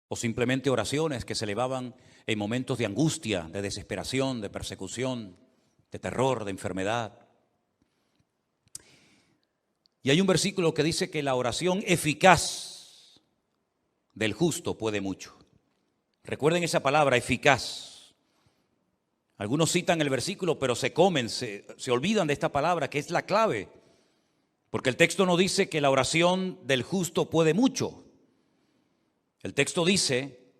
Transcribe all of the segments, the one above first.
o simplemente oraciones que se elevaban en momentos de angustia, de desesperación, de persecución, de terror, de enfermedad. Y hay un versículo que dice que la oración eficaz del justo puede mucho. Recuerden esa palabra, eficaz. Algunos citan el versículo, pero se olvidan de esta palabra, que es la clave. Porque el texto no dice que la oración del justo puede mucho. El texto dice,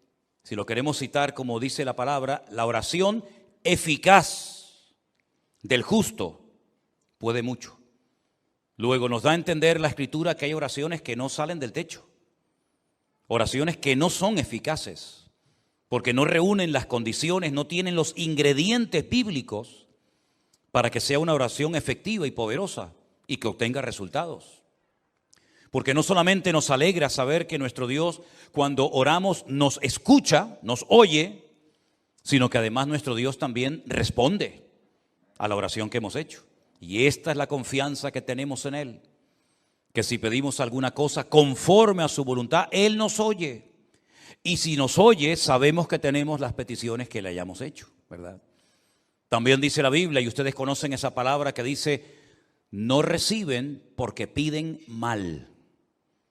si lo queremos citar como dice la palabra, la oración eficaz del justo puede mucho. Luego nos da a entender la Escritura que hay oraciones que no salen del techo. Oraciones que no son eficaces, porque no reúnen las condiciones, no tienen los ingredientes bíblicos para que sea una oración efectiva y poderosa y que obtenga resultados. Porque no solamente nos alegra saber que nuestro Dios, cuando oramos, nos escucha, nos oye, sino que además nuestro Dios también responde a la oración que hemos hecho. Y esta es la confianza que tenemos en Él, que si pedimos alguna cosa conforme a su voluntad, Él nos oye. Y si nos oye, sabemos que tenemos las peticiones que le hayamos hecho, ¿verdad? También dice la Biblia, y ustedes conocen esa palabra que dice, no reciben porque piden mal.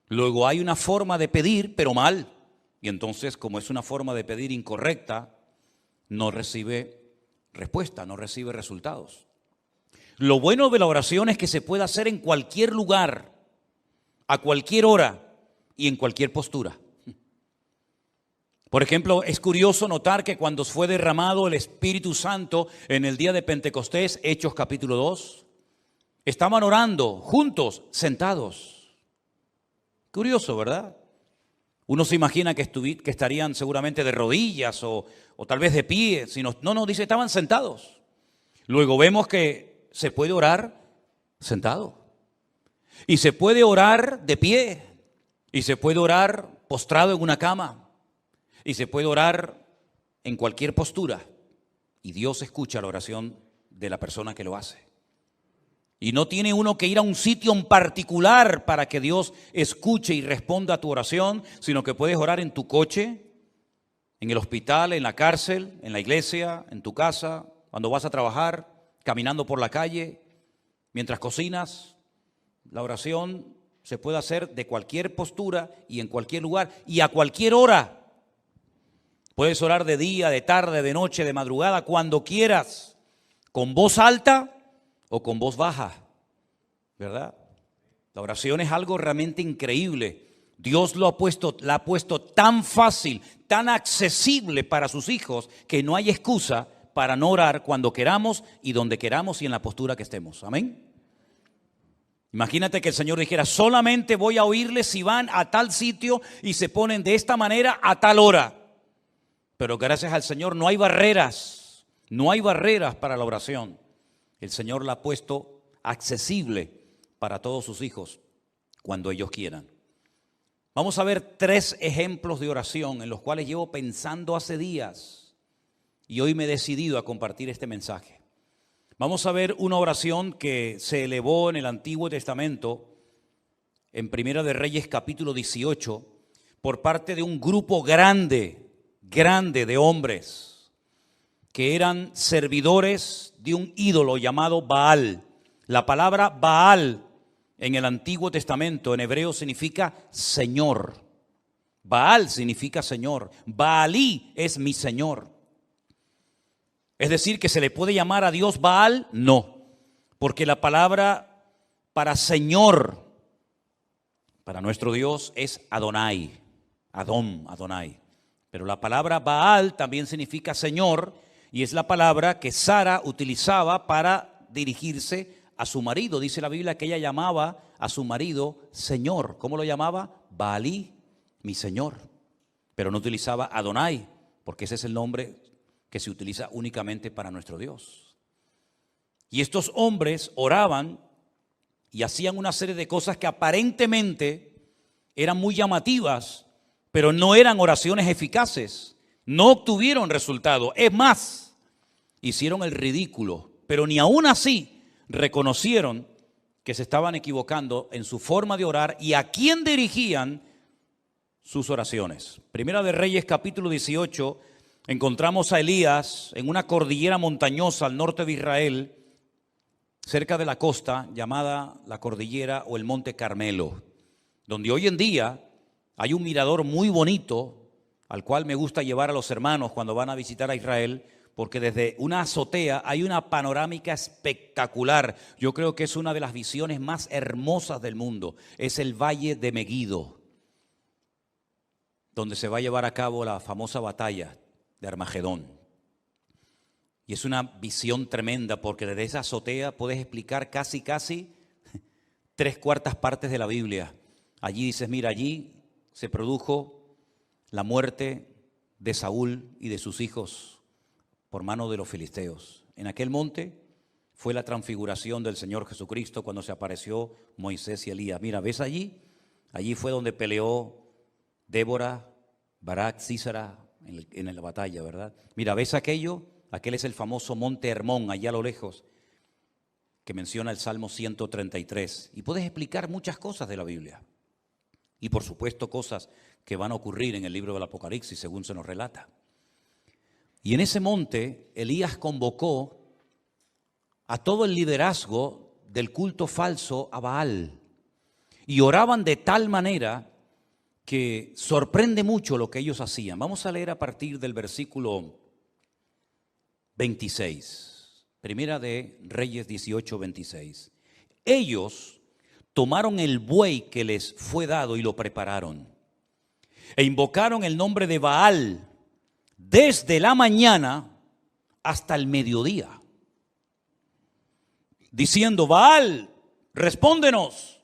Luego hay una forma de pedir, pero mal. Y entonces, como es una forma de pedir incorrecta, no recibe respuesta, no recibe resultados. Lo bueno de la oración es que se puede hacer en cualquier lugar, a cualquier hora y en cualquier postura. Por ejemplo, es curioso notar que cuando fue derramado el Espíritu Santo en el día de Pentecostés, Hechos capítulo 2, estaban orando juntos, sentados. Curioso, ¿verdad? Uno se imagina que estarían seguramente de rodillas o tal vez de pie. No, dice, estaban sentados. Luego vemos que se puede orar sentado. Y se puede orar de pie. Y se puede orar postrado en una cama. Y se puede orar en cualquier postura. Y Dios escucha la oración de la persona que lo hace. Y no tiene uno que ir a un sitio en particular para que Dios escuche y responda a tu oración, sino que puedes orar en tu coche, en el hospital, en la cárcel, en la iglesia, en tu casa, cuando vas a trabajar, caminando por la calle, mientras cocinas. La oración se puede hacer de cualquier postura y en cualquier lugar y a cualquier hora. Puedes orar de día, de tarde, de noche, de madrugada, cuando quieras, con voz alta o con voz baja, ¿verdad? La oración es algo realmente increíble. Dios la ha puesto tan fácil, tan accesible para sus hijos, que no hay excusa para no orar cuando queramos y donde queramos y en la postura que estemos. Amén. Imagínate que el Señor dijera, solamente voy a oírles si van a tal sitio y se ponen de esta manera a tal hora. Pero gracias al Señor no hay barreras para la oración. El Señor la ha puesto accesible para todos sus hijos cuando ellos quieran. Vamos a ver 3 ejemplos de oración en los cuales llevo pensando hace días y hoy me he decidido a compartir este mensaje. Vamos a ver una oración que se elevó en el Antiguo Testamento, en Primera de Reyes capítulo 18, por parte de un grupo grande de hombres que eran servidores de un ídolo llamado Baal. La palabra Baal en el Antiguo Testamento en hebreo significa Señor. Baal significa Señor. Baalí es mi Señor. Es decir, que se le puede llamar a Dios Baal, no, porque la palabra para Señor, para nuestro Dios es Adonai, Adonai. Pero la palabra Baal también significa Señor y es la palabra que Sara utilizaba para dirigirse a su marido. Dice la Biblia que ella llamaba a su marido Señor. ¿Cómo lo llamaba? Baalí, mi Señor. Pero no utilizaba Adonai, porque ese es el nombre que se utiliza únicamente para nuestro Dios. Y estos hombres oraban y hacían una serie de cosas que aparentemente eran muy llamativas, pero no eran oraciones eficaces. No obtuvieron resultado. Es más, hicieron el ridículo, pero ni aún así reconocieron que se estaban equivocando en su forma de orar y a quién dirigían sus oraciones. Primera de Reyes, capítulo 18, encontramos a Elías en una cordillera montañosa al norte de Israel, cerca de la costa, llamada la cordillera o el Monte Carmelo, donde hoy en día hay un mirador muy bonito, al cual me gusta llevar a los hermanos cuando van a visitar a Israel, porque desde una azotea hay una panorámica espectacular. Yo creo que es una de las visiones más hermosas del mundo. Es el Valle de Meguido, donde se va a llevar a cabo la famosa batalla de Armagedón. Y es una visión tremenda, porque desde esa azotea puedes explicar casi 3/4 partes de la Biblia. Allí dices, mira, allí se produjo la muerte de Saúl y de sus hijos por mano de los filisteos. En aquel monte fue la transfiguración del Señor Jesucristo cuando se apareció Moisés y Elías. Mira, ¿ves allí? Allí fue donde peleó Débora, Barak, Sísara en la batalla, ¿verdad? Mira, ¿ves aquello? Aquel es el famoso monte Hermón, allá a lo lejos, que menciona el Salmo 133. Y puedes explicar muchas cosas de la Biblia. Y por supuesto cosas que van a ocurrir en el libro del Apocalipsis, según se nos relata. Y en ese monte, Elías convocó a todo el liderazgo del culto falso a Baal. Y oraban de tal manera que sorprende mucho lo que ellos hacían. Vamos a leer a partir del versículo 26. Primera de Reyes 18, 26. Ellos tomaron el buey que les fue dado y lo prepararon. E invocaron el nombre de Baal desde la mañana hasta el mediodía, diciendo, Baal, respóndenos.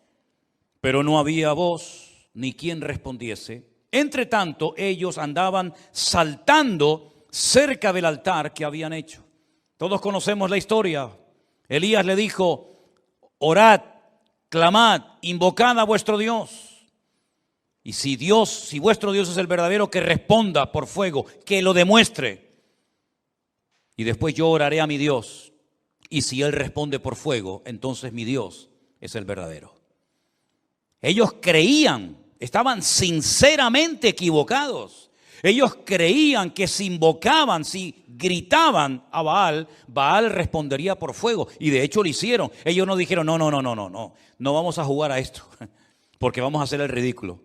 Pero no había voz ni quien respondiese. Entre tanto, ellos andaban saltando cerca del altar que habían hecho. Todos conocemos la historia. Elías le dijo, orad, clamad, invocad a vuestro Dios. Y si vuestro Dios es el verdadero, que responda por fuego, que lo demuestre. Y después yo oraré a mi Dios. Y si Él responde por fuego, entonces mi Dios es el verdadero. Ellos creían, estaban sinceramente equivocados. Ellos creían que si invocaban, si gritaban a Baal, Baal respondería por fuego. Y de hecho lo hicieron. Ellos no dijeron, no vamos a jugar a esto, porque vamos a hacer el ridículo.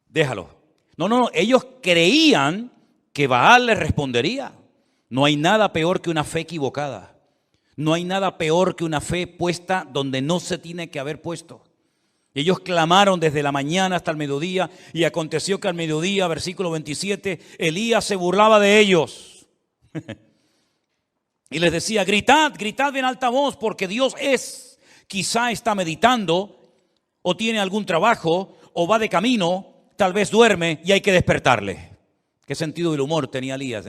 Déjalo. No, ellos creían que Baal les respondería. No hay nada peor que una fe equivocada. No hay nada peor que una fe puesta donde no se tiene que haber puesto. Ellos clamaron desde la mañana hasta el mediodía, y aconteció que al mediodía, versículo 27, Elías se burlaba de ellos. Y les decía, gritad en alta voz, porque Dios quizá está meditando, o tiene algún trabajo, o va de camino, tal vez duerme y hay que despertarle. Qué sentido del humor tenía Elías,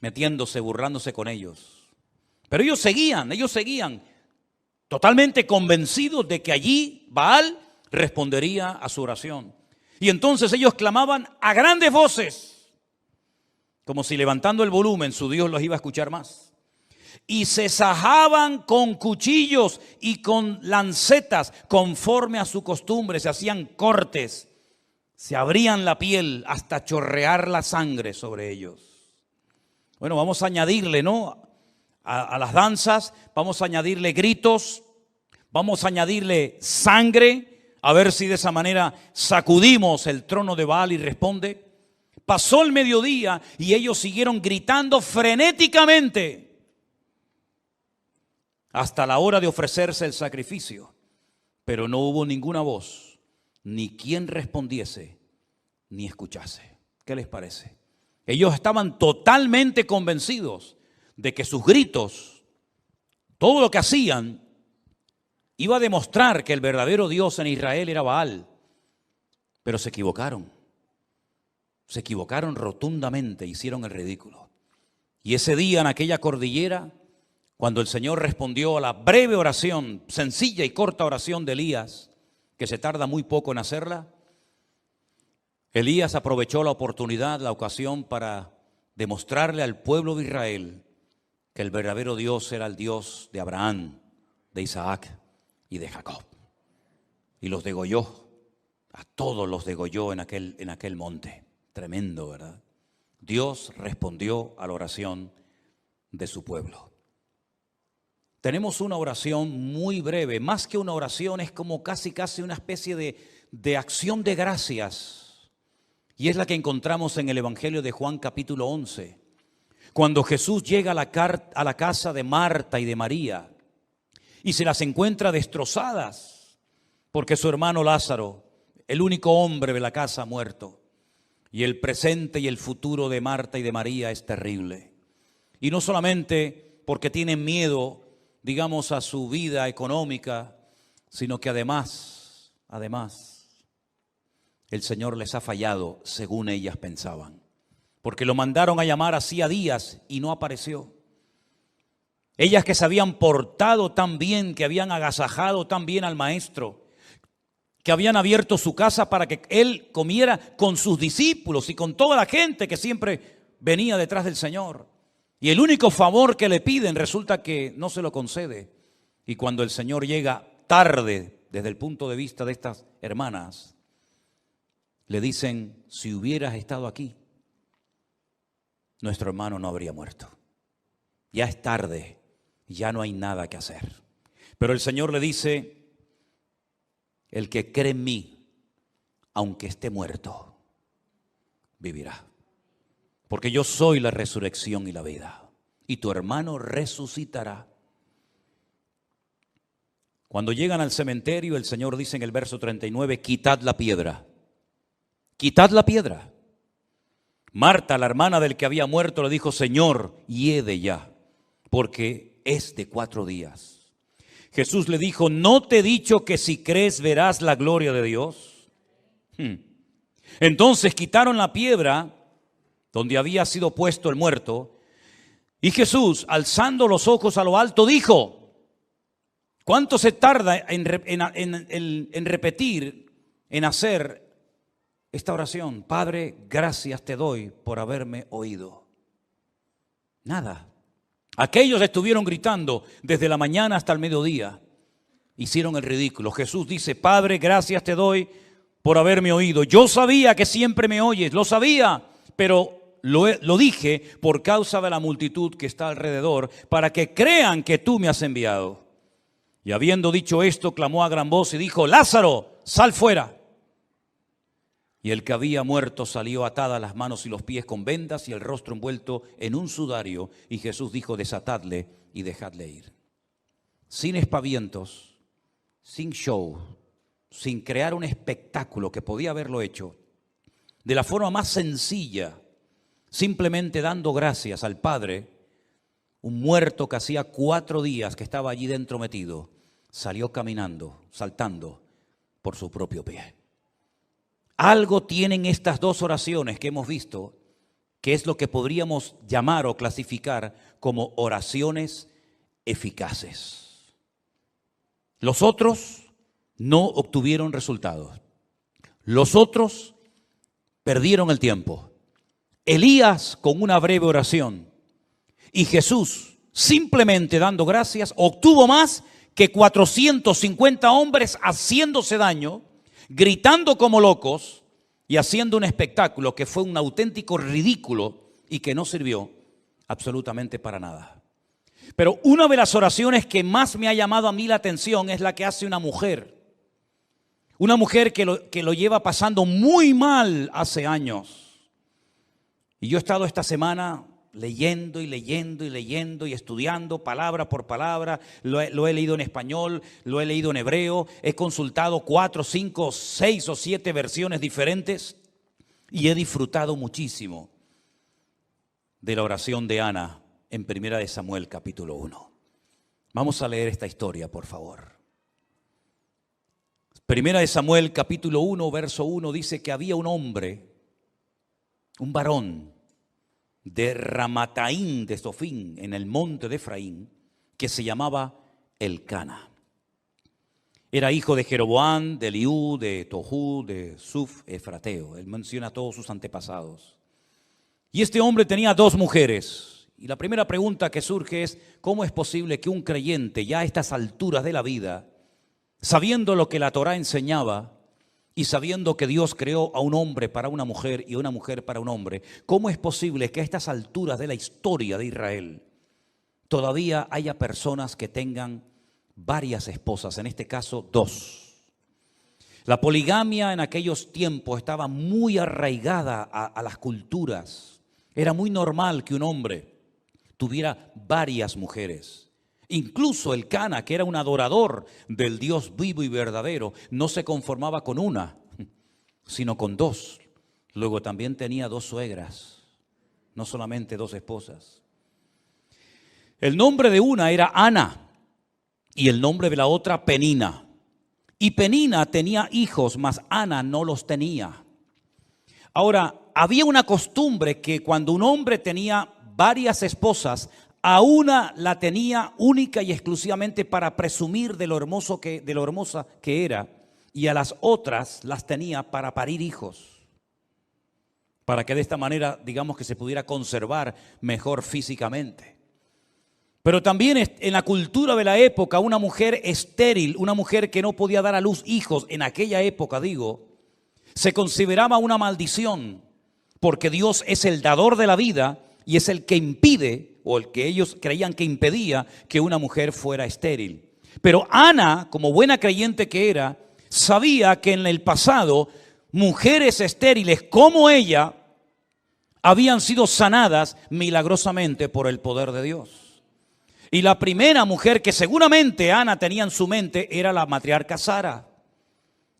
metiéndose, burlándose con ellos. Pero ellos seguían totalmente convencidos de que allí Baal respondería a su oración. Y entonces ellos clamaban a grandes voces, como si levantando el volumen su Dios los iba a escuchar más. Y se sajaban con cuchillos y con lancetas, conforme a su costumbre. Se hacían cortes, se abrían la piel hasta chorrear la sangre sobre ellos. Bueno, vamos a añadirle, a las danzas, vamos a añadirle gritos, vamos a añadirle sangre, a ver si de esa manera sacudimos el trono de Baal y responde. Pasó el mediodía y ellos siguieron gritando frenéticamente hasta la hora de ofrecerse el sacrificio, pero no hubo ninguna voz, ni quien respondiese, ni escuchase. ¿Qué les parece? Ellos estaban totalmente convencidos de que sus gritos, todo lo que hacían, iba a demostrar que el verdadero Dios en Israel era Baal. Pero se equivocaron rotundamente, hicieron el ridículo. Y ese día en aquella cordillera, cuando el Señor respondió a la breve oración, sencilla y corta oración de Elías, que se tarda muy poco en hacerla, Elías aprovechó la oportunidad, la ocasión, para demostrarle al pueblo de Israel que el verdadero Dios era el Dios de Abraham, de Isaac y de Jacob. Y los degolló A todos los degolló en aquel monte. Tremendo, ¿verdad? Dios respondió a la oración de su pueblo. Tenemos una oración muy breve, más que una oración, es como casi una especie de acción de gracias. Y es la que encontramos en el Evangelio de Juan capítulo 11. Cuando Jesús llega a la casa de Marta y de María y se las encuentra destrozadas porque su hermano Lázaro, el único hombre de la casa, ha muerto. Y el presente y el futuro de Marta y de María es terrible. Y no solamente porque tienen miedo, digamos, a su vida económica, sino que además, el Señor les ha fallado según ellas pensaban. Porque lo mandaron a llamar hacía días y no apareció. Ellas que se habían portado tan bien, que habían agasajado tan bien al Maestro, que habían abierto su casa para que Él comiera con sus discípulos y con toda la gente que siempre venía detrás del Señor. Y el único favor que le piden resulta que no se lo concede. Y cuando el Señor llega tarde, desde el punto de vista de estas hermanas, le dicen: si hubieras estado aquí, nuestro hermano no habría muerto. Ya es tarde, ya no hay nada que hacer. Pero el Señor le dice: el que cree en mí, aunque esté muerto, vivirá. Porque yo soy la resurrección y la vida. Y tu hermano resucitará. Cuando llegan al cementerio, el Señor dice en el verso 39, quitad la piedra. Quitad la piedra. Marta, la hermana del que había muerto, le dijo: Señor, hiede ya, porque es de 4 días. Jesús le dijo: ¿no te he dicho que si crees verás la gloria de Dios? Entonces quitaron la piedra donde había sido puesto el muerto, y Jesús, alzando los ojos a lo alto, dijo: ¿cuánto se tarda en repetir, en hacer esta oración? Padre, gracias te doy por haberme oído. Nada. Aquellos estuvieron gritando desde la mañana hasta el mediodía. Hicieron el ridículo. Jesús dice: Padre, gracias te doy por haberme oído. Yo sabía que siempre me oyes, lo sabía, pero lo dije por causa de la multitud que está alrededor, para que crean que tú me has enviado. Y habiendo dicho esto, clamó a gran voz y dijo: Lázaro, sal fuera. Y el que había muerto salió atadas las manos y los pies con vendas y el rostro envuelto en un sudario. Y Jesús dijo: desatadle y dejadle ir. Sin espavientos, sin show, sin crear un espectáculo que podía haberlo hecho, de la forma más sencilla, simplemente dando gracias al Padre, un muerto que hacía 4 días que estaba allí dentro metido, salió caminando, saltando por su propio pie. Algo tienen estas 2 oraciones que hemos visto, que es lo que podríamos llamar o clasificar como oraciones eficaces. Los otros no obtuvieron resultados. Los otros perdieron el tiempo. Elías con una breve oración y Jesús simplemente dando gracias obtuvo más que 450 hombres haciéndose daño, gritando como locos y haciendo un espectáculo que fue un auténtico ridículo y que no sirvió absolutamente para nada. Pero una de las oraciones que más me ha llamado a mí la atención es la que hace una mujer. Una mujer que lo lleva pasando muy mal hace años. Y yo he estado esta semana leyendo y estudiando palabra por palabra. Lo he leído en español, lo he leído en hebreo, he consultado 4, 5, 6 o 7 versiones diferentes y he disfrutado muchísimo de la oración de Ana en 1 Samuel capítulo 1. Vamos a leer esta historia, por favor. 1 Samuel capítulo 1, verso 1 dice que había un hombre, un varón de Ramataim de Sofín, en el monte de Efraín, que se llamaba Elcana. Era hijo de Jeroboam, de Eliú, de Tohu, de Suf, Efrateo. Él menciona a todos sus antepasados. Y este hombre tenía 2 mujeres. Y la primera pregunta que surge es: ¿cómo es posible que un creyente ya a estas alturas de la vida, sabiendo lo que la Torá enseñaba, y sabiendo que Dios creó a un hombre para una mujer y a una mujer para un hombre, ¿cómo es posible que a estas alturas de la historia de Israel todavía haya personas que tengan varias esposas, en este caso 2? La poligamia en aquellos tiempos estaba muy arraigada a las culturas. Era muy normal que un hombre tuviera varias mujeres. Incluso el Cana, que era un adorador del Dios vivo y verdadero, no se conformaba con una, sino con 2. Luego también tenía 2 suegras, no solamente 2 esposas. El nombre de una era Ana y el nombre de la otra Penina. Y Penina tenía hijos, mas Ana no los tenía. Ahora, había una costumbre que cuando un hombre tenía varias esposas, a una la tenía única y exclusivamente para presumir de lo hermosa que era, y a las otras las tenía para parir hijos, para que de esta manera, digamos, que se pudiera conservar mejor físicamente. Pero también en la cultura de la época, una mujer estéril, una mujer que no podía dar a luz hijos, en aquella época, se consideraba una maldición, porque Dios es el dador de la vida y es el que impide, o el que ellos creían que impedía, que una mujer fuera estéril. Pero Ana, como buena creyente que era, sabía que en el pasado mujeres estériles como ella habían sido sanadas milagrosamente por el poder de Dios. Y la primera mujer que seguramente Ana tenía en su mente era la matriarca Sara,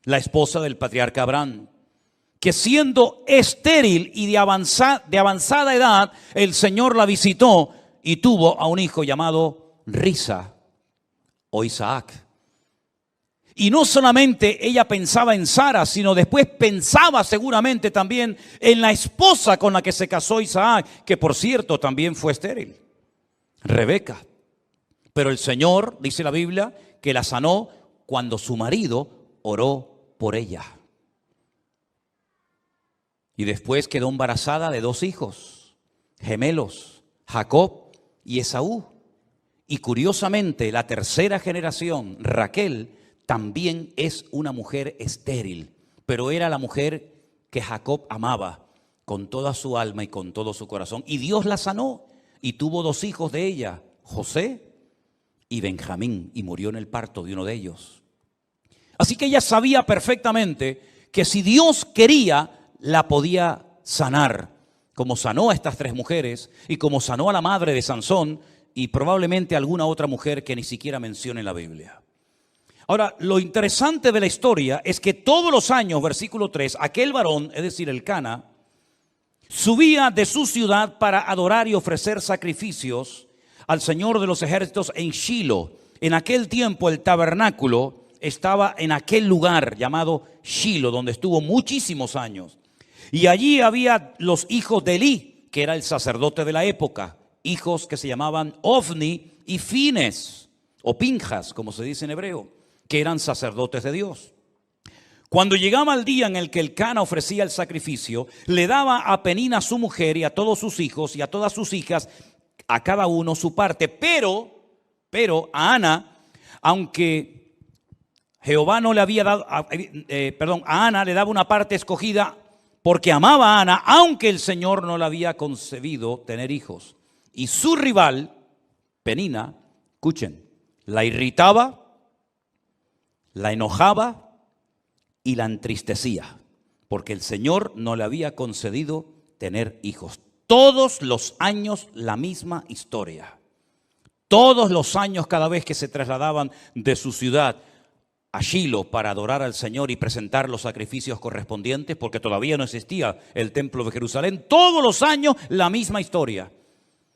la esposa del patriarca Abraham, que siendo estéril y de avanzada edad, el Señor la visitó y tuvo a un hijo llamado Risa o Isaac. Y no solamente ella pensaba en Sara, sino después pensaba seguramente también en la esposa con la que se casó Isaac, que por cierto también fue estéril, Rebeca. Pero el Señor, dice la Biblia, que la sanó cuando su marido oró por ella. Y después quedó embarazada de 2 hijos, gemelos, Jacob y Esaú. Y curiosamente, la tercera generación, Raquel, también es una mujer estéril, pero era la mujer que Jacob amaba con toda su alma y con todo su corazón. Y Dios la sanó y tuvo 2 hijos de ella, José y Benjamín, y murió en el parto de uno de ellos. Así que ella sabía perfectamente que si Dios quería, la podía sanar, como sanó a estas 3 mujeres y como sanó a la madre de Sansón y probablemente alguna otra mujer que ni siquiera menciona en la Biblia. Ahora, lo interesante de la historia es que todos los años, versículo 3, aquel varón, es decir, el Cana, subía de su ciudad para adorar y ofrecer sacrificios al Señor de los ejércitos en Shilo. En aquel tiempo el tabernáculo estaba en aquel lugar llamado Shilo, donde estuvo muchísimos años. Y allí había los hijos de Elí, que era el sacerdote de la época, hijos que se llamaban Ofni y Fines, o Pinjas, como se dice en hebreo, que eran sacerdotes de Dios. Cuando llegaba el día en el que el Cana ofrecía el sacrificio, le daba a Penina su mujer y a todos sus hijos y a todas sus hijas, a cada uno su parte. Pero a Ana, aunque Jehová no le había dado, a Ana le daba una parte escogida porque amaba a Ana, aunque el Señor no le había concebido tener hijos. Y su rival, Penina, escuchen, la irritaba, la enojaba y la entristecía, porque el Señor no le había concedido tener hijos. Todos los años la misma historia. Todos los años, cada vez que se trasladaban de su ciudad a Shilo para adorar al Señor y presentar los sacrificios correspondientes, porque todavía no existía el templo de Jerusalén, todos los años la misma historia.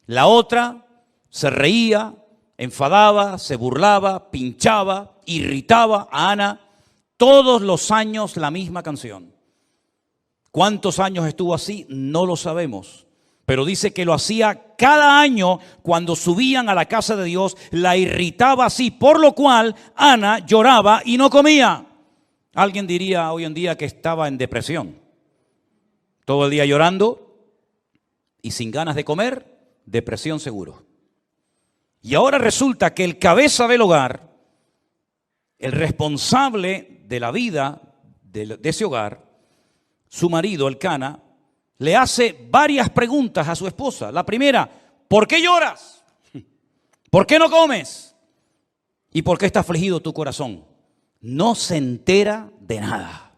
La otra se reía, enfadaba, se burlaba, pinchaba, irritaba a Ana. Todos los años la misma canción. ¿Cuántos años estuvo así? No lo sabemos. Pero dice que lo hacía cada año cuando subían a la casa de Dios, la irritaba así, por lo cual Ana lloraba y no comía. Alguien diría hoy en día que estaba en depresión. Todo el día llorando y sin ganas de comer, depresión seguro. Y ahora resulta que el cabeza del hogar, el responsable de la vida de ese hogar, su marido, Elcana, le hace varias preguntas a su esposa. La primera, ¿por qué lloras? ¿Por qué no comes? ¿Y por qué está afligido tu corazón? No se entera de nada.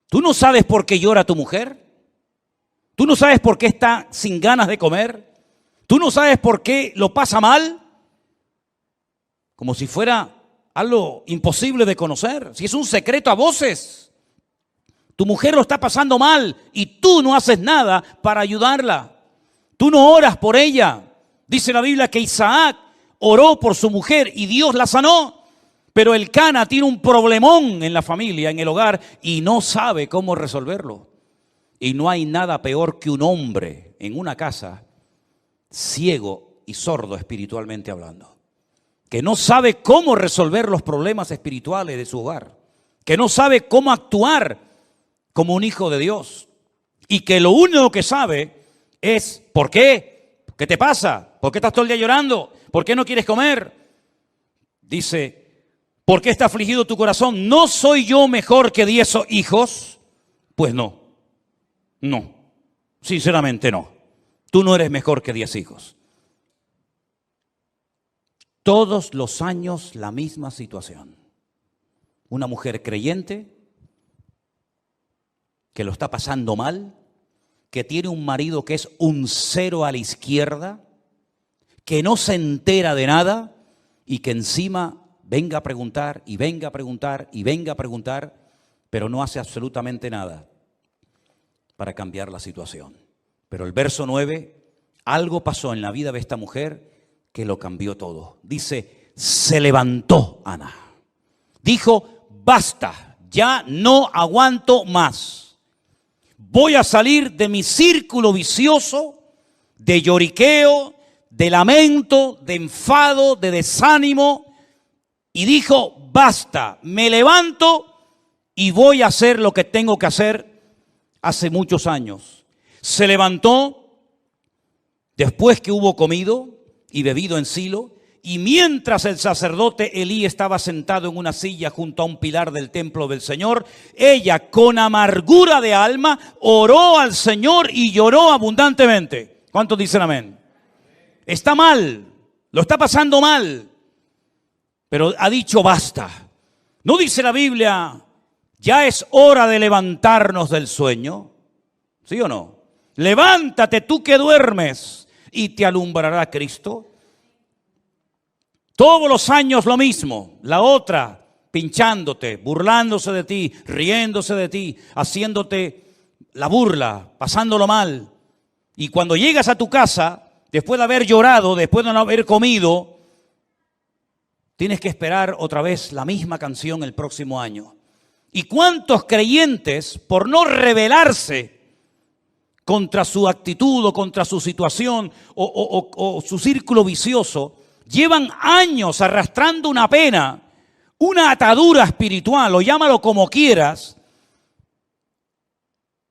¿Tú no sabes por qué llora tu mujer? ¿Tú no sabes por qué está sin ganas de comer? ¿Tú no sabes por qué lo pasa mal? Como si fuera algo imposible de conocer. Si es un secreto a voces. Tu mujer lo está pasando mal y tú no haces nada para ayudarla. Tú no oras por ella. Dice la Biblia que Isaac oró por su mujer y Dios la sanó. Pero Elcana tiene un problemón en la familia, en el hogar, y no sabe cómo resolverlo. Y no hay nada peor que un hombre en una casa ciego y sordo espiritualmente hablando, que no sabe cómo resolver los problemas espirituales de su hogar, que no sabe cómo actuar como un hijo de Dios, y que lo único que sabe es ¿por qué? ¿Qué te pasa? ¿Por qué estás todo el día llorando? ¿Por qué no quieres comer? Dice, ¿por qué está afligido tu corazón? ¿No soy yo mejor que 10 hijos? Pues no, sinceramente no. Tú no eres mejor que 10 hijos. Todos los años la misma situación. Una mujer creyente que lo está pasando mal, que tiene un marido que es un cero a la izquierda, que no se entera de nada y que encima venga a preguntar y venga a preguntar y venga a preguntar, pero no hace absolutamente nada para cambiar la situación. Pero el verso 9, algo pasó en la vida de esta mujer que lo cambió todo. Dice, se levantó Ana. Dijo, basta, ya no aguanto más. Voy a salir de mi círculo vicioso, de lloriqueo, de lamento, de enfado, de desánimo. Y dijo, basta, me levanto y voy a hacer lo que tengo que hacer hace muchos años. Se levantó después que hubo comido y bebido en Silo, y mientras el sacerdote Elí estaba sentado en una silla junto a un pilar del templo del Señor, ella con amargura de alma oró al Señor y lloró abundantemente. ¿Cuántos dicen amén? Está mal, lo está pasando mal, pero ha dicho basta. ¿No dice la Biblia, ya es hora de levantarnos del sueño? ¿Sí o no? Levántate tú que duermes y te alumbrará Cristo. Todos los años lo mismo, la otra pinchándote, burlándose de ti, riéndose de ti, haciéndote la burla, pasándolo mal. Y cuando llegas a tu casa, después de haber llorado, después de no haber comido, tienes que esperar otra vez la misma canción el próximo año. ¿Y cuántos creyentes, por no rebelarse contra su actitud o contra su situación o su círculo vicioso, llevan años arrastrando una pena, una atadura espiritual, o llámalo como quieras,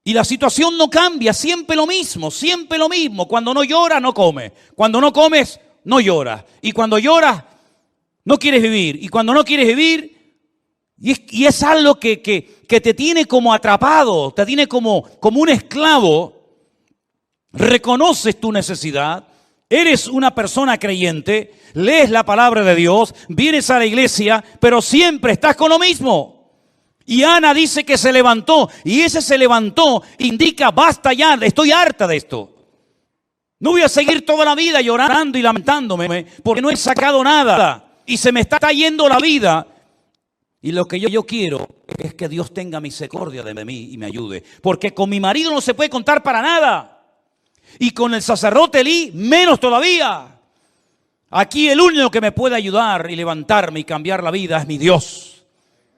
y la situación no cambia, siempre lo mismo, siempre lo mismo. Cuando no lloras, no comes. Cuando no comes, no lloras. Y cuando lloras, no quieres vivir. Y cuando no quieres vivir, y es algo que te tiene como atrapado, te tiene como un esclavo. Reconoces tu necesidad, eres una persona creyente, lees la palabra de Dios, vienes a la iglesia, pero siempre estás con lo mismo. Y Ana dice que se levantó, y ese se levantó indica, basta ya, estoy harta de esto. No voy a seguir toda la vida llorando y lamentándome porque no he sacado nada y se me está yendo la vida. Y lo que yo quiero es que Dios tenga misericordia de mí y me ayude, porque con mi marido no se puede contar para nada. Y con el sacerdote Elí, menos todavía. Aquí el único que me puede ayudar y levantarme y cambiar la vida es mi Dios.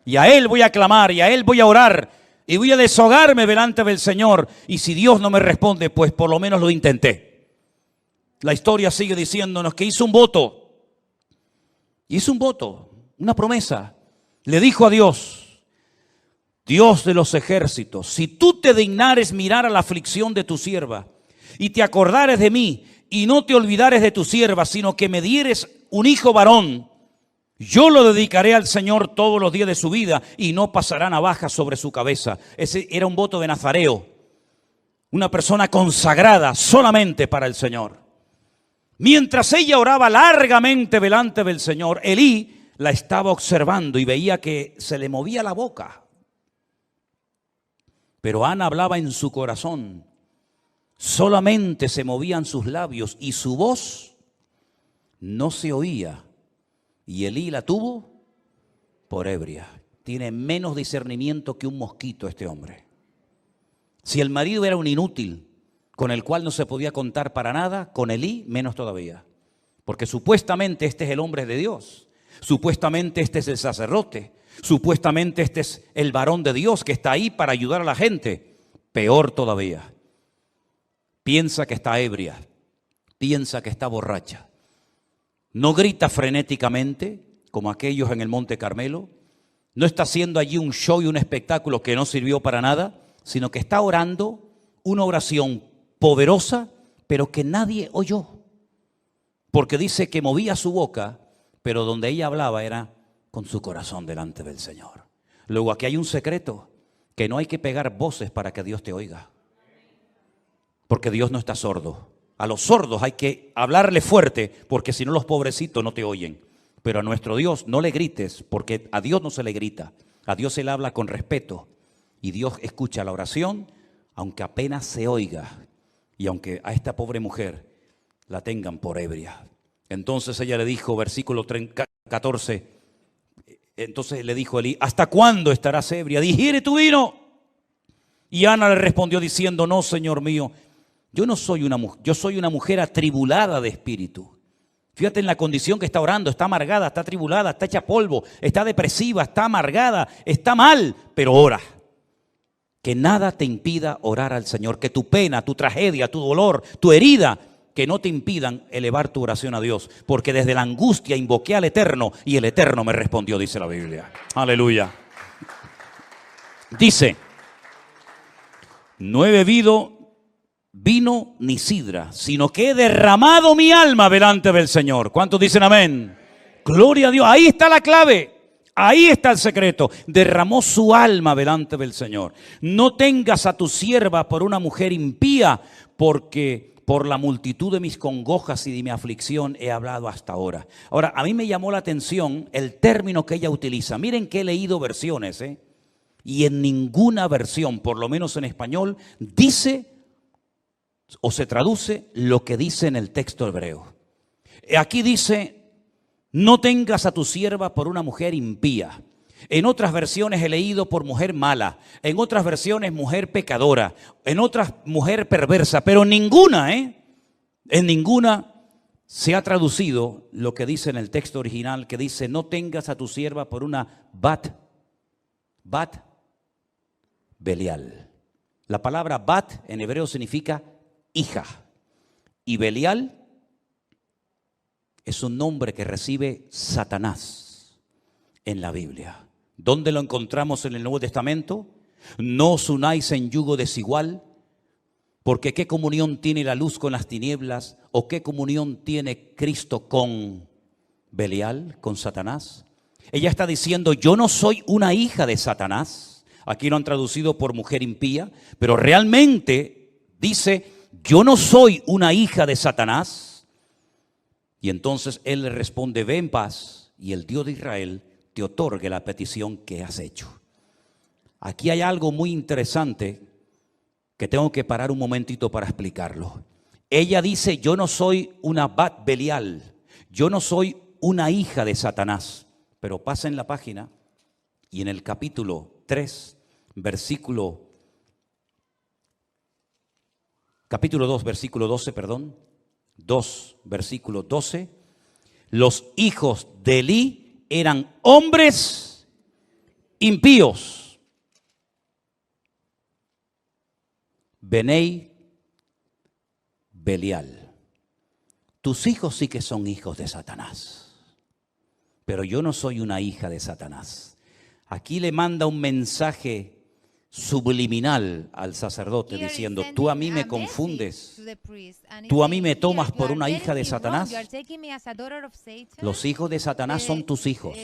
Y a Él voy a clamar, y a Él voy a orar, y voy a deshogarme delante del Señor. Y si Dios no me responde, pues por lo menos lo intenté. La historia sigue diciéndonos que hizo un voto. Hizo un voto, una promesa. Le dijo a Dios, Dios de los ejércitos, si tú te dignares mirar a la aflicción de tu sierva, y te acordares de mí, y no te olvidares de tu sierva, sino que me dieres un hijo varón, Yo lo dedicaré al Señor todos los días de su vida y no pasará navaja sobre su cabeza. Ese era un voto de nazareo, una persona consagrada solamente para el Señor. Mientras ella oraba largamente delante del Señor, Elí la estaba observando y veía que se le movía la boca. Pero Ana hablaba en su corazón. Solamente se movían sus labios y su voz no se oía. Y Elí la tuvo por ebria. Tiene menos discernimiento que un mosquito este hombre. Si el marido era un inútil, con el cual no se podía contar para nada, con Elí menos todavía. Porque supuestamente este es el hombre de Dios. Supuestamente este es el sacerdote. Supuestamente este es el varón de Dios que está ahí para ayudar a la gente. Peor todavía. Piensa que está ebria. Piensa que está borracha. No grita frenéticamente como aquellos en el Monte Carmelo. No está haciendo allí un show y un espectáculo que no sirvió para nada, sino que está orando una oración poderosa, pero que nadie oyó. Porque dice que movía su boca, pero donde ella hablaba era con su corazón delante del Señor. Luego aquí hay un secreto, que no hay que pegar voces para que Dios te oiga. Porque Dios no está sordo. A los sordos hay que hablarle fuerte, porque si no los pobrecitos no te oyen. Pero a nuestro Dios no le grites, porque a Dios no se le grita. A Dios se le habla con respeto. Y Dios escucha la oración, aunque apenas se oiga. Y aunque a esta pobre mujer la tengan por ebria. Entonces ella le dijo, versículo 14, entonces le dijo Elí, ¿hasta cuándo estarás ebria? Digiere tu vino. Y Ana le respondió diciendo, no, Señor mío, yo soy una mujer atribulada de espíritu. Fíjate en la condición que está orando, está amargada, está atribulada, está hecha polvo, está depresiva, está amargada, está mal, pero ora. Que nada te impida orar al Señor, que tu pena, tu tragedia, tu dolor, tu herida, que no te impidan elevar tu oración a Dios. Porque desde la angustia invoqué al Eterno y el Eterno me respondió, dice la Biblia. Aleluya. Dice, no he bebido vino ni sidra, sino que he derramado mi alma delante del Señor. ¿Cuántos dicen amén? Gloria a Dios. Ahí está la clave. Ahí está el secreto. Derramó su alma delante del Señor. No tengas a tu sierva por una mujer impía, porque por la multitud de mis congojas y de mi aflicción he hablado hasta ahora. Ahora, a mí me llamó la atención el término que ella utiliza. Miren que he leído versiones, y en ninguna versión, por lo menos en español, dice o se traduce lo que dice en el texto hebreo. Aquí dice, no tengas a tu sierva por una mujer impía. En otras versiones he leído por mujer mala, en otras versiones mujer pecadora, en otras mujer perversa, pero en ninguna se ha traducido lo que dice en el texto original, que dice, no tengas a tu sierva por una bat Belial. La palabra bat en hebreo significa hija, y Belial es un nombre que recibe Satanás en la Biblia. ¿Dónde lo encontramos en el Nuevo Testamento? No os unáis en yugo desigual, porque ¿qué comunión tiene la luz con las tinieblas? ¿O qué comunión tiene Cristo con Belial, con Satanás? Ella está diciendo, yo no soy una hija de Satanás. Aquí lo han traducido por mujer impía, pero realmente dice, yo no soy una hija de Satanás. Y entonces él le responde, ve en paz y el Dios de Israel te otorgue la petición que has hecho. Aquí hay algo muy interesante que tengo que parar un momentito para explicarlo. Ella dice, yo no soy una bat Belial, yo no soy una hija de Satanás. Pero pasa en la página y en el capítulo 3, capítulo 2, versículo 12, 2, versículo 12, los hijos de Elí eran hombres impíos. Benei Belial. Tus hijos sí que son hijos de Satanás, pero yo no soy una hija de Satanás. Aquí le manda un mensaje subliminal al sacerdote, Here is diciendo, sending tú a mí a me message confundes, to the priest, and he's tú a mí saying, me tomas "Here, por you una are hija de getting me wrong. Satanás. You are taking me as a daughter of Satan. Los hijos de Satanás son tus hijos,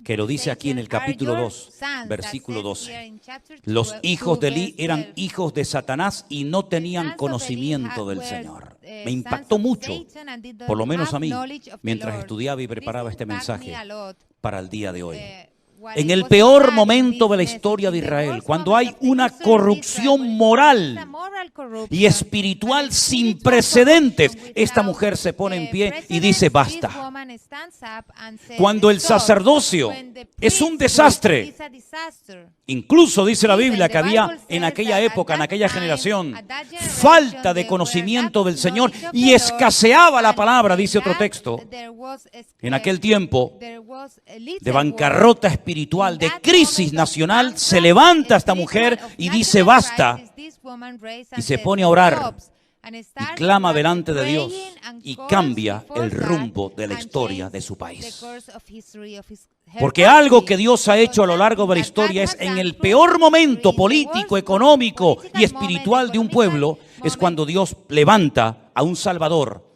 que lo dice aquí en el capítulo 2, versículo 12. Los hijos de Eli eran hijos de Satanás y no tenían conocimiento del Señor. Me impactó mucho, por lo menos a mí, mientras estudiaba y preparaba este mensaje para el día de hoy. En el peor momento de la historia de Israel, cuando hay una corrupción moral y espiritual sin precedentes, esta mujer se pone en pie y dice basta. Cuando el sacerdocio es un desastre, incluso dice la Biblia que había en aquella época, en aquella generación, falta de conocimiento del Señor y escaseaba la palabra, dice otro texto. En aquel tiempo de bancarrota espiritual, de crisis nacional, se levanta esta mujer y dice basta, y se pone a orar y clama delante de Dios y cambia el rumbo de la historia de su país. Porque algo que Dios ha hecho a lo largo de la historia es en el peor momento político, económico y espiritual de un pueblo, es cuando Dios levanta a un Salvador,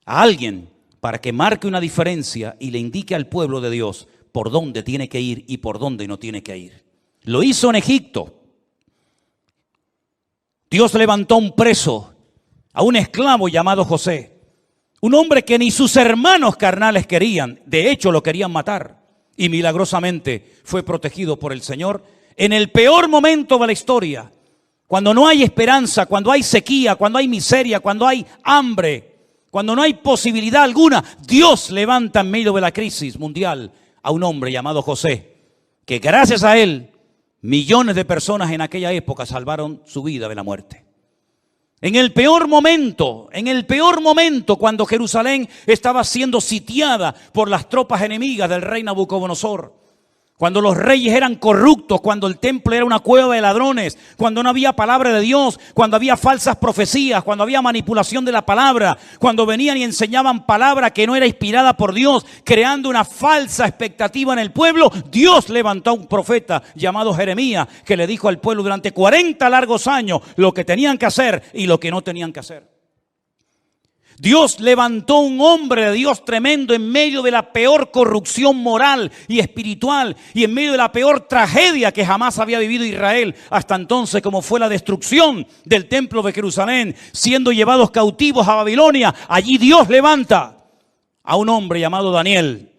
a alguien para que marque una diferencia y le indique al pueblo de Dios por dónde tiene que ir y por dónde no tiene que ir. Lo hizo en Egipto. Dios levantó un preso, a un esclavo llamado José, un hombre que ni sus hermanos carnales querían, de hecho lo querían matar, y milagrosamente fue protegido por el Señor en el peor momento de la historia, cuando no hay esperanza, cuando hay sequía, cuando hay miseria, cuando hay hambre, cuando no hay posibilidad alguna. Dios levanta en medio de la crisis mundial a un hombre llamado José, que gracias a él millones de personas en aquella época salvaron su vida de la muerte. En el peor momento, cuando Jerusalén estaba siendo sitiada por las tropas enemigas del rey Nabucodonosor, cuando los reyes eran corruptos, cuando el templo era una cueva de ladrones, cuando no había palabra de Dios, cuando había falsas profecías, cuando había manipulación de la palabra, cuando venían y enseñaban palabra que no era inspirada por Dios, creando una falsa expectativa en el pueblo, Dios levantó a un profeta llamado Jeremías que le dijo al pueblo durante 40 largos años lo que tenían que hacer y lo que no tenían que hacer. Dios levantó un hombre de Dios tremendo en medio de la peor corrupción moral y espiritual y en medio de la peor tragedia que jamás había vivido Israel hasta entonces, como fue la destrucción del templo de Jerusalén, siendo llevados cautivos a Babilonia. Allí Dios levanta a un hombre llamado Daniel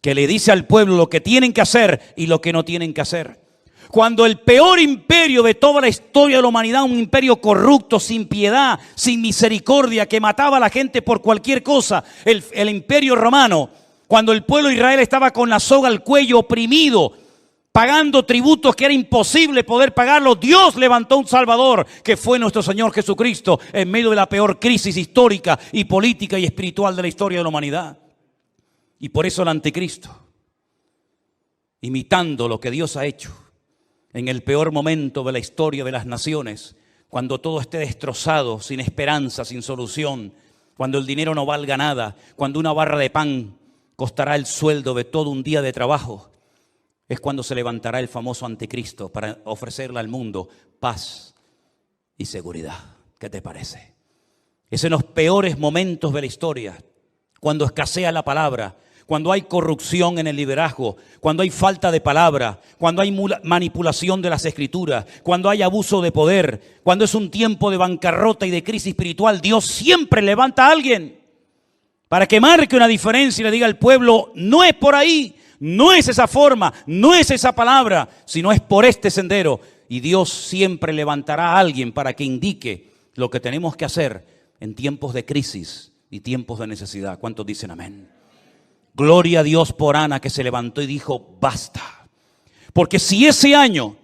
que le dice al pueblo lo que tienen que hacer y lo que no tienen que hacer. Cuando el peor imperio de toda la historia de la humanidad, un imperio corrupto, sin piedad, sin misericordia, que mataba a la gente por cualquier cosa, el imperio romano, cuando el pueblo de Israel estaba con la soga al cuello, oprimido, pagando tributos que era imposible poder pagarlos, Dios levantó un Salvador que fue nuestro Señor Jesucristo en medio de la peor crisis histórica y política y espiritual de la historia de la humanidad. Y por eso el anticristo, imitando lo que Dios ha hecho, en el peor momento de la historia de las naciones, cuando todo esté destrozado, sin esperanza, sin solución, cuando el dinero no valga nada, cuando una barra de pan costará el sueldo de todo un día de trabajo, es cuando se levantará el famoso anticristo para ofrecerle al mundo paz y seguridad. ¿Qué te parece? Es en los peores momentos de la historia, cuando escasea la palabra, cuando hay corrupción en el liderazgo, cuando hay falta de palabra, cuando hay manipulación de las escrituras, cuando hay abuso de poder, cuando es un tiempo de bancarrota y de crisis espiritual, Dios siempre levanta a alguien para que marque una diferencia y le diga al pueblo, no es por ahí, no es esa forma, no es esa palabra, sino es por este sendero. Y Dios siempre levantará a alguien para que indique lo que tenemos que hacer en tiempos de crisis y tiempos de necesidad. ¿Cuántos dicen amén? Gloria a Dios por Ana, que se levantó y dijo, basta. Porque si ese año,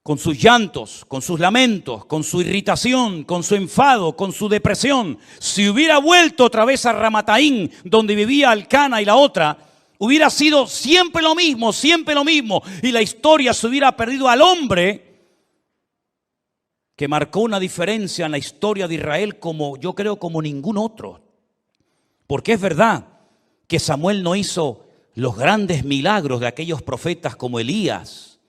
con sus llantos, con sus lamentos, con su irritación, con su enfado, con su depresión, si hubiera vuelto otra vez a Ramataín, donde vivía Elcana y la otra, hubiera sido siempre lo mismo, y la historia se hubiera perdido al hombre que marcó una diferencia en la historia de Israel como yo creo como ningún otro. Porque es verdad que Samuel no hizo los grandes milagros de aquellos profetas como Elías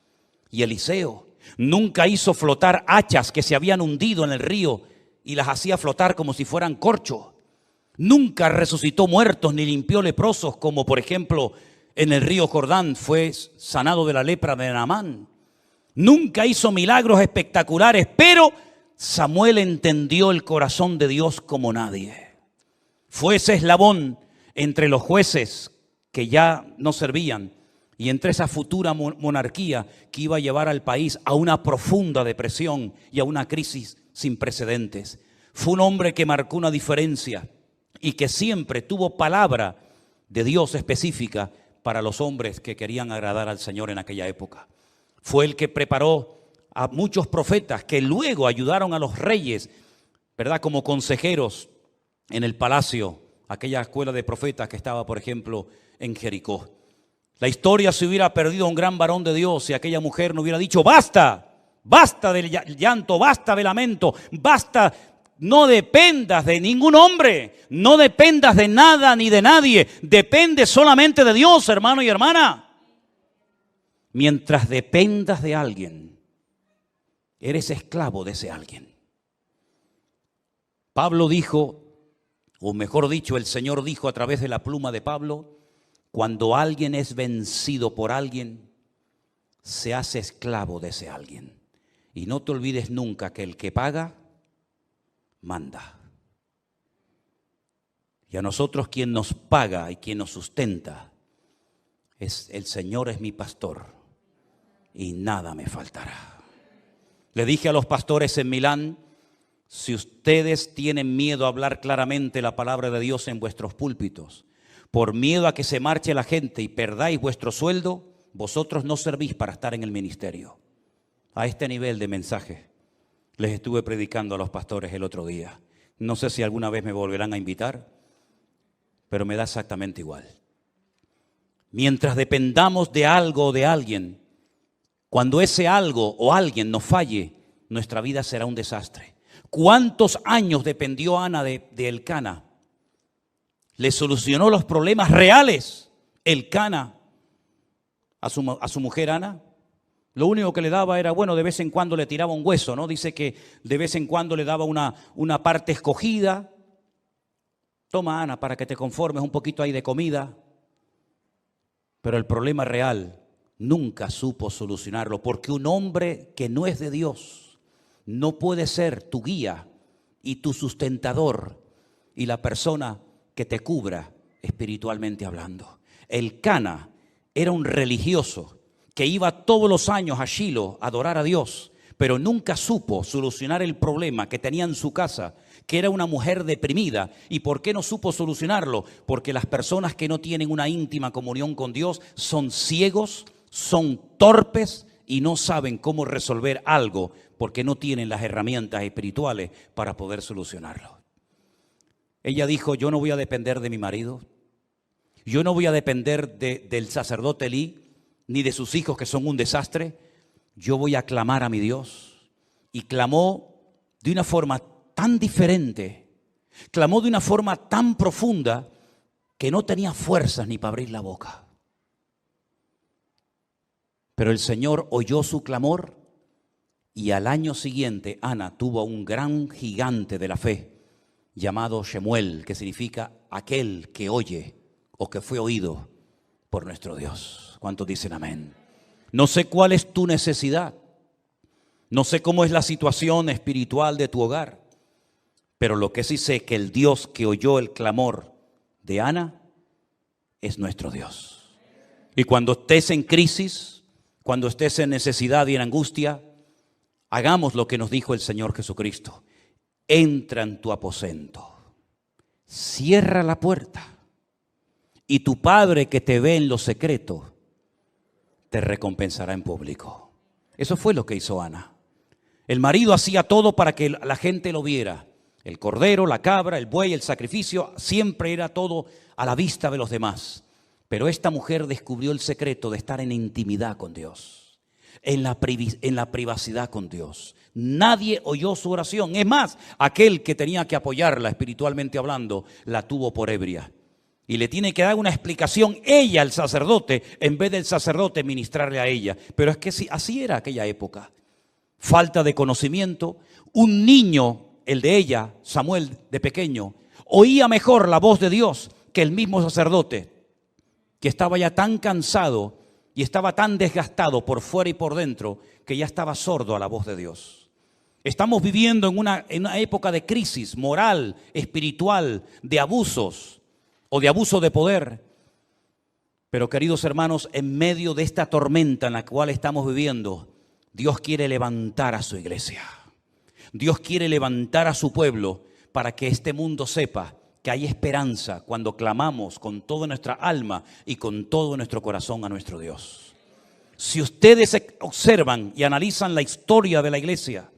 y Eliseo. Nunca hizo flotar hachas que se habían hundido en el río y las hacía flotar como si fueran corcho. Nunca resucitó muertos ni limpió leprosos, como por ejemplo en el río Jordán fue sanado de la lepra de Naamán. Nunca hizo milagros espectaculares, pero Samuel entendió el corazón de Dios como nadie. Fue ese eslabón entre los jueces que ya no servían y entre esa futura monarquía que iba a llevar al país a una profunda depresión y a una crisis sin precedentes. Fue un hombre que marcó una diferencia y que siempre tuvo palabra de Dios específica para los hombres que querían agradar al Señor en aquella época. Fue el que preparó a muchos profetas que luego ayudaron a los reyes, ¿verdad?, como consejeros en el palacio, aquella escuela de profetas que estaba, por ejemplo, en Jericó. La historia se hubiera perdido a un gran varón de Dios si aquella mujer no hubiera dicho: basta, basta del llanto, basta de lamento, basta. No dependas de ningún hombre, no dependas de nada ni de nadie, depende solamente de Dios, hermano y hermana. Mientras dependas de alguien, eres esclavo de ese alguien. Pablo dijo, o mejor dicho, el Señor dijo a través de la pluma de Pablo: cuando alguien es vencido por alguien, se hace esclavo de ese alguien. Y no te olvides nunca que el que paga, manda. Y a nosotros quien nos paga y quien nos sustenta es el Señor, es mi pastor y nada me faltará. Le dije a los pastores en Milán: si ustedes tienen miedo a hablar claramente la palabra de Dios en vuestros púlpitos, por miedo a que se marche la gente y perdáis vuestro sueldo, vosotros no servís para estar en el ministerio. A este nivel de mensaje les estuve predicando a los pastores el otro día. No sé si alguna vez me volverán a invitar, pero me da exactamente igual. Mientras dependamos de algo o de alguien, cuando ese algo o alguien nos falle, nuestra vida será un desastre. ¿Cuántos años dependió Ana de Elcana? Le solucionó los problemas reales Elcana a su mujer Ana. Lo único que le daba era, bueno, de vez en cuando le tiraba un hueso, ¿no? Dice que de vez en cuando le daba una parte escogida. Toma, Ana, para que te conformes, un poquito ahí de comida. Pero el problema real nunca supo solucionarlo, porque un hombre que no es de Dios no puede ser tu guía y tu sustentador y la persona que te cubra espiritualmente hablando. Elcana era un religioso que iba todos los años a Shilo a adorar a Dios, pero nunca supo solucionar el problema que tenía en su casa, que era una mujer deprimida. ¿Y por qué no supo solucionarlo? Porque las personas que no tienen una íntima comunión con Dios son ciegos, son torpes y no saben cómo resolver algo porque no tienen las herramientas espirituales para poder solucionarlo. Ella dijo: yo no voy a depender de mi marido, yo no voy a depender del sacerdote Elí, ni de sus hijos que son un desastre. Yo voy a clamar a mi Dios. Y clamó de una forma tan diferente, clamó de una forma tan profunda que no tenía fuerzas ni para abrir la boca. Pero el Señor oyó su clamor y al año siguiente Ana tuvo un gran gigante de la fe llamado Shemuel, que significa aquel que oye o que fue oído por nuestro Dios. ¿Cuántos dicen amén? No sé cuál es tu necesidad, no sé cómo es la situación espiritual de tu hogar, pero lo que sí sé es que el Dios que oyó el clamor de Ana es nuestro Dios. Y cuando estés en crisis, cuando estés en necesidad y en angustia, hagamos lo que nos dijo el Señor Jesucristo: entra en tu aposento, cierra la puerta, y tu Padre que te ve en lo secreto te recompensará en público. Eso fue lo que hizo Ana. El marido hacía todo para que la gente lo viera. El cordero, la cabra, el buey, el sacrificio, siempre era todo a la vista de los demás. Pero esta mujer descubrió el secreto de estar en intimidad con Dios, en la privacidad con Dios. Nadie oyó su oración. Es más, aquel que tenía que apoyarla espiritualmente hablando, la tuvo por ebria. Y le tiene que dar una explicación ella, el sacerdote, en vez del sacerdote ministrarle a ella. Pero es que sí, así era aquella época. falta de conocimiento. Un niño, el de ella, Samuel de pequeño, oía mejor la voz de Dios que el mismo sacerdote, que estaba ya tan cansado y estaba tan desgastado por fuera y por dentro que ya estaba sordo a la voz de Dios. Estamos viviendo en una época de crisis moral, espiritual, de abusos o de abuso de poder. Pero queridos hermanos, en medio de esta tormenta en la cual estamos viviendo, Dios quiere levantar a su iglesia. Dios quiere levantar a su pueblo para que este mundo sepa que hay esperanza cuando clamamos con toda nuestra alma y con todo nuestro corazón a nuestro Dios. Si ustedes observan y analizan la historia de la iglesia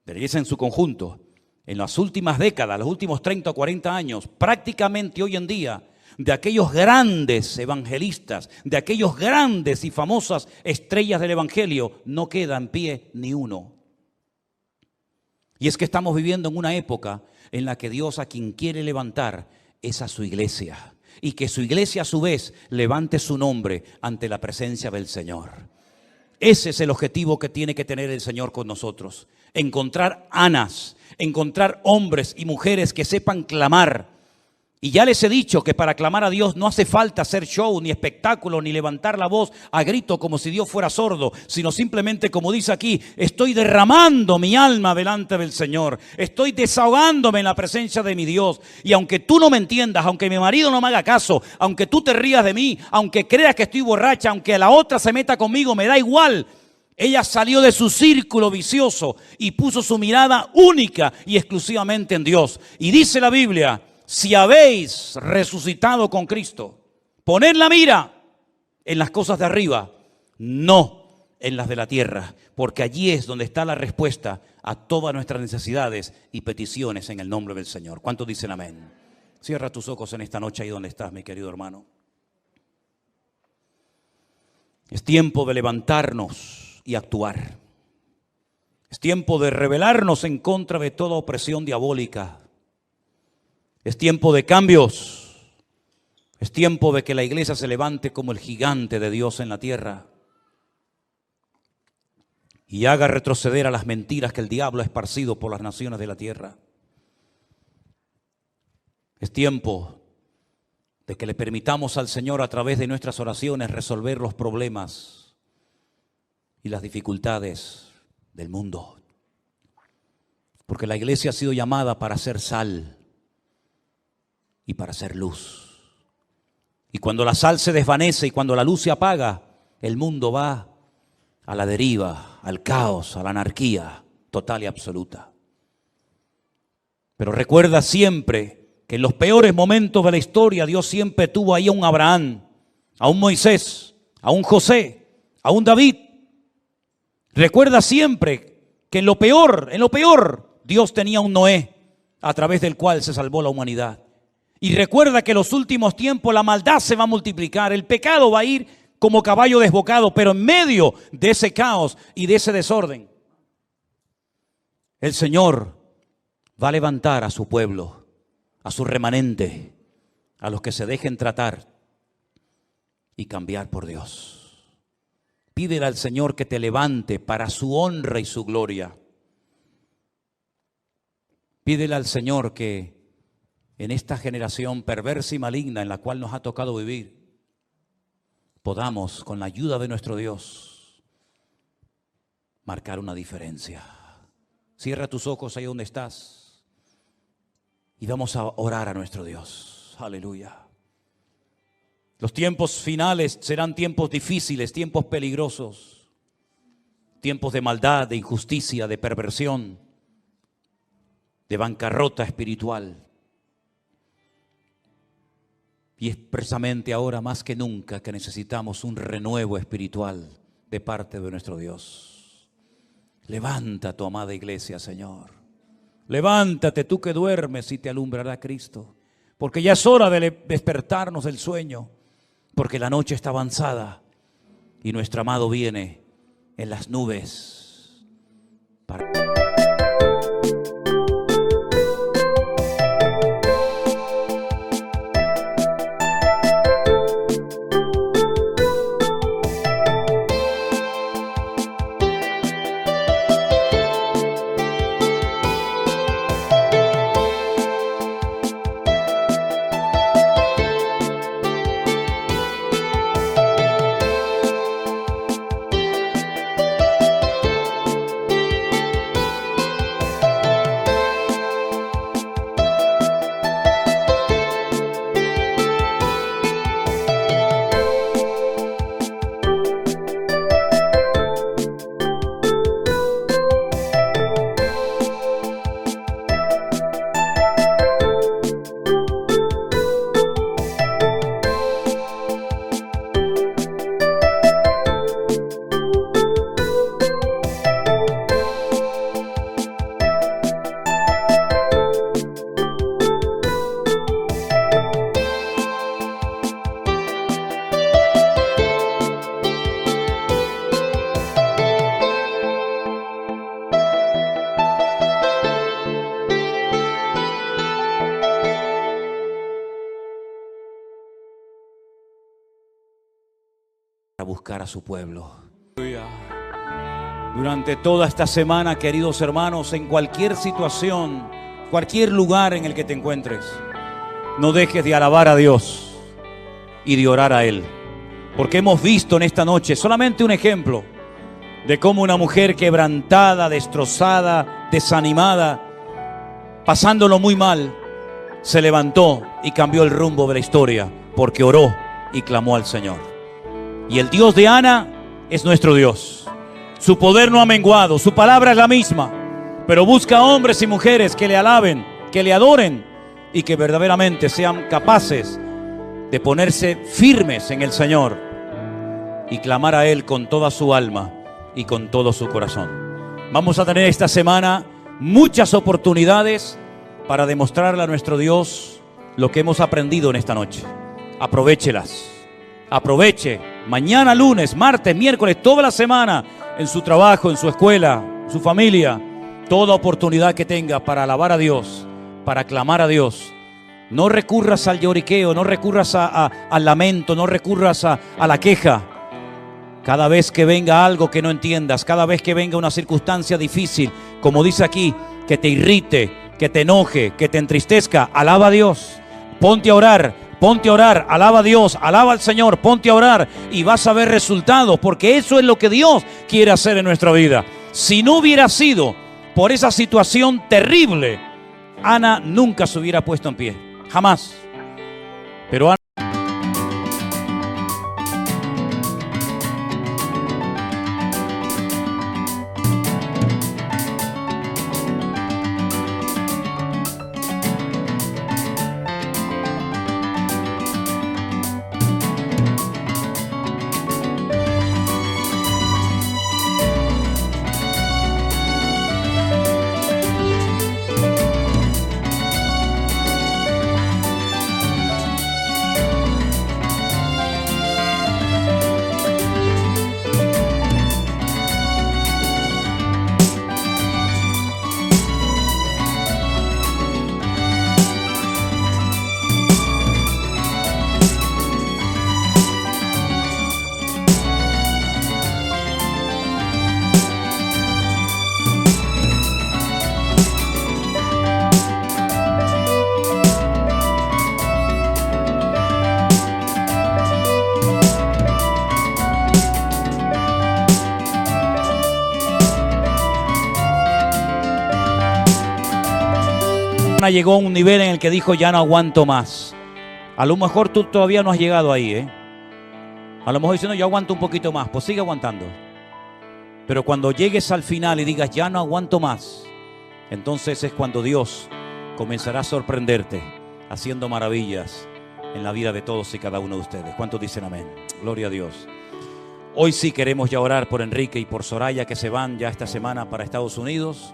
en su conjunto, en las últimas décadas, los últimos 30 o 40 años, prácticamente hoy en día, de aquellos grandes evangelistas, de aquellos grandes y famosas estrellas del evangelio, no queda en pie ni uno. Y es que estamos viviendo en una época en la que Dios a quien quiere levantar es a su iglesia. Y que su iglesia a su vez levante su nombre ante la presencia del Señor. Ese es el objetivo que tiene que tener el Señor con nosotros. Encontrar Anas, encontrar hombres y mujeres que sepan clamar. Y ya les he dicho que para clamar a Dios no hace falta hacer show, ni espectáculo, ni levantar la voz a grito como si Dios fuera sordo, sino simplemente, como dice aquí, estoy derramando mi alma delante del Señor. Estoy desahogándome en la presencia de mi Dios. Y aunque tú no me entiendas, aunque mi marido no me haga caso, aunque tú te rías de mí, aunque creas que estoy borracha, aunque la otra se meta conmigo, me da igual. Ella salió de su círculo vicioso y puso su mirada única y exclusivamente en Dios. Y dice la Biblia: si habéis resucitado con Cristo, poned la mira en las cosas de arriba, no en las de la tierra, porque allí es donde está la respuesta a todas nuestras necesidades y peticiones en el nombre del Señor. ¿Cuántos dicen amén? Cierra tus ojos en esta noche ahí donde estás, mi querido hermano. Es tiempo de levantarnos y actuar. Es tiempo de rebelarnos en contra de toda opresión diabólica. Es tiempo de cambios. Es tiempo de que la iglesia se levante como el gigante de Dios en la tierra y haga retroceder a las mentiras que el diablo ha esparcido por las naciones de la tierra. Es tiempo de que le permitamos al Señor a través de nuestras oraciones resolver los problemas y las dificultades del mundo. Porque la iglesia ha sido llamada para ser sal y para ser luz. Y cuando la sal se desvanece y cuando la luz se apaga, el mundo va a la deriva, al caos, a la anarquía total y absoluta. Pero recuerda siempre que en los peores momentos de la historia Dios siempre tuvo ahí a un Abraham, a un Moisés, a un José, a un David. Recuerda siempre que en lo peor, Dios tenía un Noé a través del cual se salvó la humanidad. Y recuerda que en los últimos tiempos la maldad se va a multiplicar, el pecado va a ir como caballo desbocado, pero en medio de ese caos y de ese desorden, el Señor va a levantar a su pueblo, a su remanente, a los que se dejen tratar y cambiar por Dios. Pídele al Señor que te levante para su honra y su gloria. Pídele al Señor que en esta generación perversa y maligna en la cual nos ha tocado vivir, podamos, con la ayuda de nuestro Dios, marcar una diferencia. Cierra tus ojos ahí donde estás y vamos a orar a nuestro Dios. Aleluya. Los tiempos finales serán tiempos difíciles, tiempos peligrosos, tiempos de maldad, de injusticia, de perversión, de bancarrota espiritual. Y es precisamente ahora más que nunca que necesitamos un renuevo espiritual de parte de nuestro Dios. Levanta tu amada iglesia, Señor. Levántate tú que duermes y te alumbrará Cristo. Porque ya es hora de despertarnos del sueño. Porque la noche está avanzada y nuestro amado viene en las nubes para... buscar a su pueblo. Durante toda esta semana, queridos hermanos, en cualquier situación, cualquier lugar en el que te encuentres, no dejes de alabar a Dios y de orar a Él. Porque hemos visto en esta noche solamente un ejemplo de cómo una mujer quebrantada, destrozada, desanimada, pasándolo muy mal, se levantó y cambió el rumbo de la historia porque oró y clamó al Señor. Y el Dios de Ana es nuestro Dios. Su poder no ha menguado, su palabra es la misma, pero busca hombres y mujeres que le alaben, que le adoren y que verdaderamente sean capaces de ponerse firmes en el Señor y clamar a Él con toda su alma y con todo su corazón. Vamos a tener esta semana muchas oportunidades para demostrarle a nuestro Dios lo que hemos aprendido en esta noche. Aprovéchelas. Aproveche mañana, lunes, martes, miércoles, toda la semana, en su trabajo, en su escuela, en su familia, toda oportunidad que tenga para alabar a Dios, para clamar a Dios. No recurras al lloriqueo, no recurras al lamento, no recurras a la queja. Cada vez que venga algo que no entiendas, cada vez que venga una circunstancia difícil, como dice aquí, que te irrite, que te enoje, que te entristezca, alaba a Dios. Ponte a orar, alaba a Dios, alaba al Señor, ponte a orar y vas a ver resultados, porque eso es lo que Dios quiere hacer en nuestra vida. Si no hubiera sido por esa situación terrible, Ana nunca se hubiera puesto en pie, jamás. Pero Ana llegó a un nivel en el que dijo: ya no aguanto más. A lo mejor tú todavía no has llegado ahí, A lo mejor diciendo: yo aguanto un poquito más. Pues sigue aguantando. Pero cuando llegues al final y digas: ya no aguanto más, entonces es cuando Dios comenzará a sorprenderte haciendo maravillas en la vida de todos y cada uno de ustedes. ¿Cuántos dicen amén? Gloria a Dios. Hoy sí queremos ya orar por Enrique y por Soraya, que se van ya esta semana para Estados Unidos.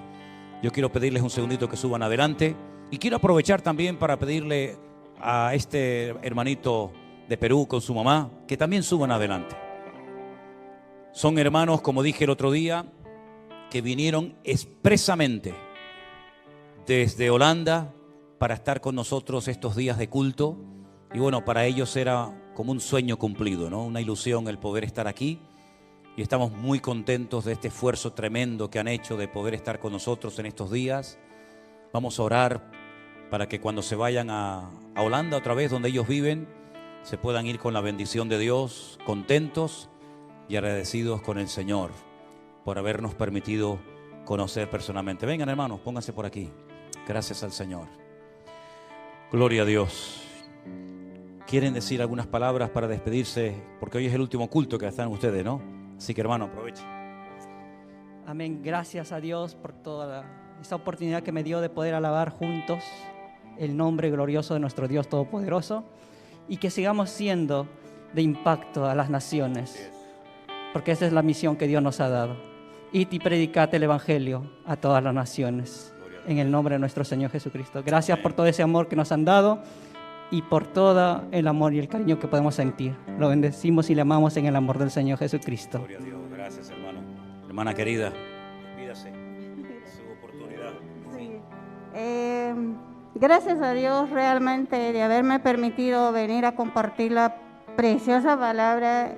Yo quiero pedirles un segundito que suban adelante. Y quiero aprovechar también para pedirle a este hermanito de Perú con su mamá que también suban adelante. Son hermanos, como dije el otro día, que vinieron expresamente desde Holanda para estar con nosotros estos días de culto. Y bueno, para ellos era como un sueño cumplido, ¿no? Una ilusión el poder estar aquí. Y estamos muy contentos de este esfuerzo tremendo que han hecho de poder estar con nosotros en estos días. Vamos a orar para que cuando se vayan a Holanda otra vez, donde ellos viven, se puedan ir con la bendición de Dios, contentos y agradecidos con el Señor por habernos permitido conocer personalmente. Vengan, hermanos, pónganse por aquí. Gracias al Señor. Gloria a Dios. ¿Quieren decir algunas palabras para despedirse? Porque hoy es el último culto que están ustedes, ¿no? Así que, hermano, aprovechen. Amén. Gracias a Dios por toda esta oportunidad que me dio de poder alabar juntos el nombre glorioso de nuestro Dios Todopoderoso, y que sigamos siendo de impacto a las naciones, porque esa es la misión que Dios nos ha dado. Id y predicad el Evangelio a todas las naciones, en el nombre de nuestro Señor Jesucristo. Gracias por todo ese amor que nos han dado y por todo el amor y el cariño que podemos sentir. Lo bendecimos y le amamos en el amor del Señor Jesucristo. Gloria a Dios. Gracias, hermano. Hermana querida, despídase. Su oportunidad. Sí. Gracias a Dios realmente de haberme permitido venir a compartir la preciosa palabra